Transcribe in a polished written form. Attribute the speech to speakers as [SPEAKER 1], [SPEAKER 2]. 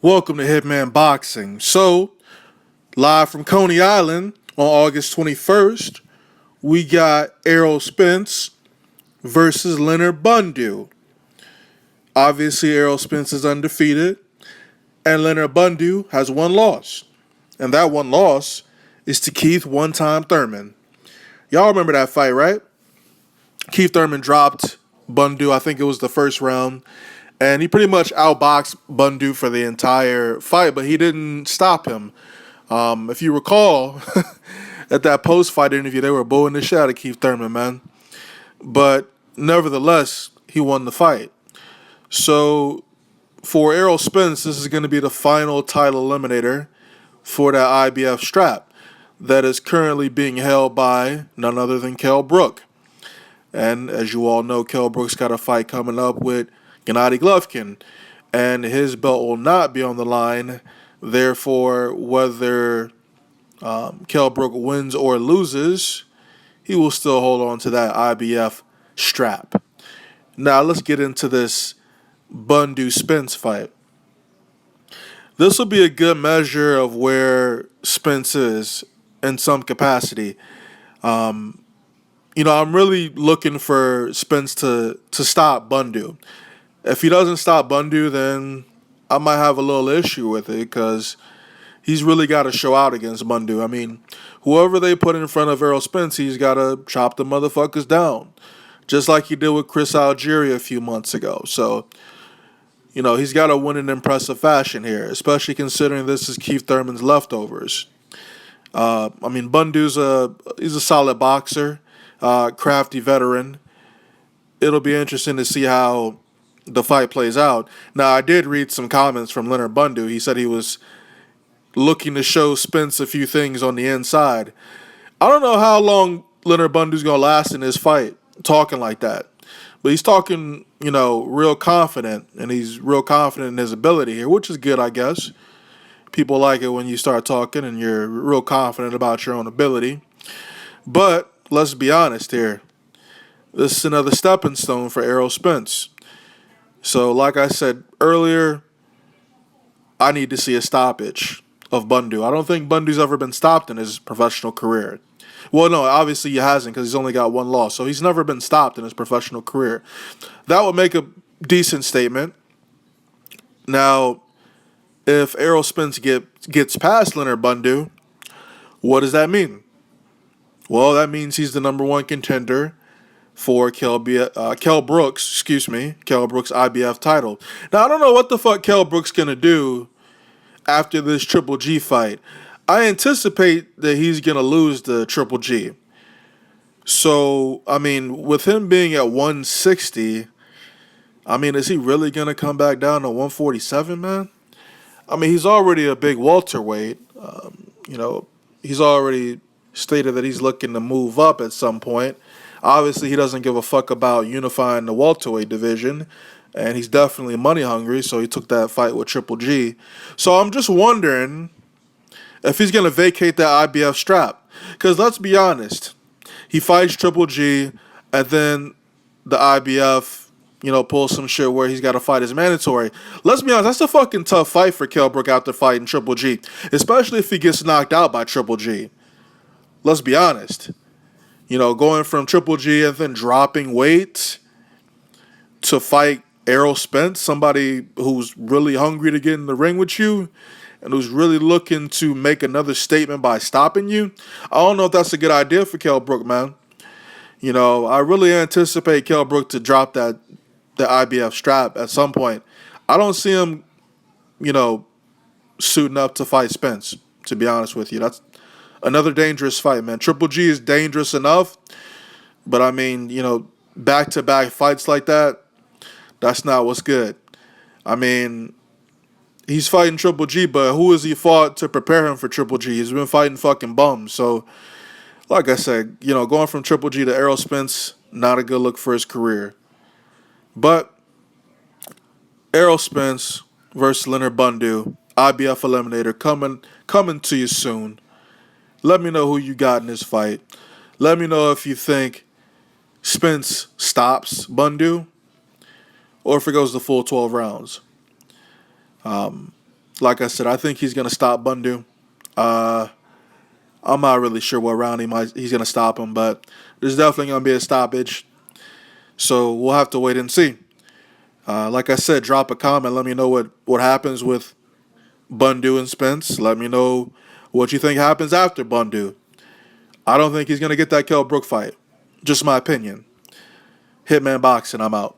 [SPEAKER 1] Welcome to Hitman Boxing. So, live from Coney Island on August 21st, we got Errol Spence versus Leonard Bundu. Obviously, Errol Spence is undefeated, and Leonard Bundu has one loss. And that one loss is to Keith One-Time Thurman. Y'all remember that fight, right? Keith Thurman dropped Bundu, I think it was the first round, and he pretty much outboxed Bundu for the entire fight, but he didn't stop him. If you recall, at that post-fight interview, they were booing the shit out of Keith Thurman, man. But nevertheless, he won the fight. So for Errol Spence, this is going to be the final title eliminator for that IBF strap that is currently being held by none other than Kell Brook. And as you all know, Kell Brook's got a fight coming up with Gennady Golovkin, and his belt will not be on the line. Therefore, whether Kell Brook wins or loses, he will still hold on to that IBF strap. Now, let's get into this Bundu-Spence fight. This will be a good measure of where Spence is in some capacity. I'm really looking for Spence to stop Bundu. If he doesn't stop Bundu, then I might have a little issue with it because he's really got to show out against Bundu. I mean, whoever they put in front of Errol Spence, he's got to chop the motherfuckers down, just like he did with Chris Algieri a few months ago. So, he's got to win in impressive fashion here, especially considering this is Keith Thurman's leftovers. Bundu's he's a solid boxer, crafty veteran. It'll be interesting to see how the fight plays out. Now, I did read some comments from Leonard Bundu. He said he was looking to show Spence a few things on the inside. I don't know how long Leonard Bundu's going to last in this fight talking like that. But he's talking, real confident, and he's real confident in his ability here, which is good, I guess. People like it when you start talking and you're real confident about your own ability. But let's be honest here. This is another stepping stone for Errol Spence. So, like I said earlier, I need to see a stoppage of Bundu. I don't think Bundu's ever been stopped in his professional career. Well, no, obviously he hasn't because he's only got one loss. So he's never been stopped in his professional career. That would make a decent statement. Now, if Errol Spence gets past Leonard Bundu, what does that mean? Well, that means he's the number one contender for Kell Brook's IBF title. Now, I don't know what the fuck Kell Brook's going to do after this Triple G fight. I anticipate that he's going to lose the Triple G. So, with him being at 160, is he really going to come back down to 147, man? He's already a big welterweight. He's already stated that he's looking to move up at some point. Obviously, he doesn't give a fuck about unifying the welterweight division, and he's definitely money hungry, so he took that fight with Triple G. So I'm just wondering if he's going to vacate that IBF strap. Because let's be honest, he fights Triple G, and then the IBF, pulls some shit where he's got to fight as mandatory. Let's be honest, that's a fucking tough fight for Kell Brook after fighting Triple G, especially if he gets knocked out by Triple G. Let's be honest. Going from Triple G and then dropping weight to fight Errol Spence, somebody who's really hungry to get in the ring with you and who's really looking to make another statement by stopping you. I don't know if that's a good idea for Kell Brook, man. I really anticipate Kell Brook to drop the IBF strap at some point. I don't see him, suiting up to fight Spence, to be honest with you. That's another dangerous fight, man. Triple G is dangerous enough, but back-to-back fights like that, that's not what's good. He's fighting Triple G, but who has he fought to prepare him for Triple G? He's been fighting fucking bums. So, like I said, going from Triple G to Errol Spence, not a good look for his career. But Errol Spence versus Leonard Bundu, IBF Eliminator, coming to you soon. Let me know who you got in this fight. Let me know if you think Spence stops Bundu or if it goes the full 12 rounds. Like I said, I think he's gonna stop Bundu. I'm not really sure what round he's gonna stop him, but there's definitely gonna be a stoppage. So we'll have to wait and see. Like I said, drop a comment. Let me know what happens with Bundu and Spence. Let me know what you think happens after Bundu. I don't think he's gonna get that Kell Brook fight. Just my opinion. Hitman Boxing. I'm out.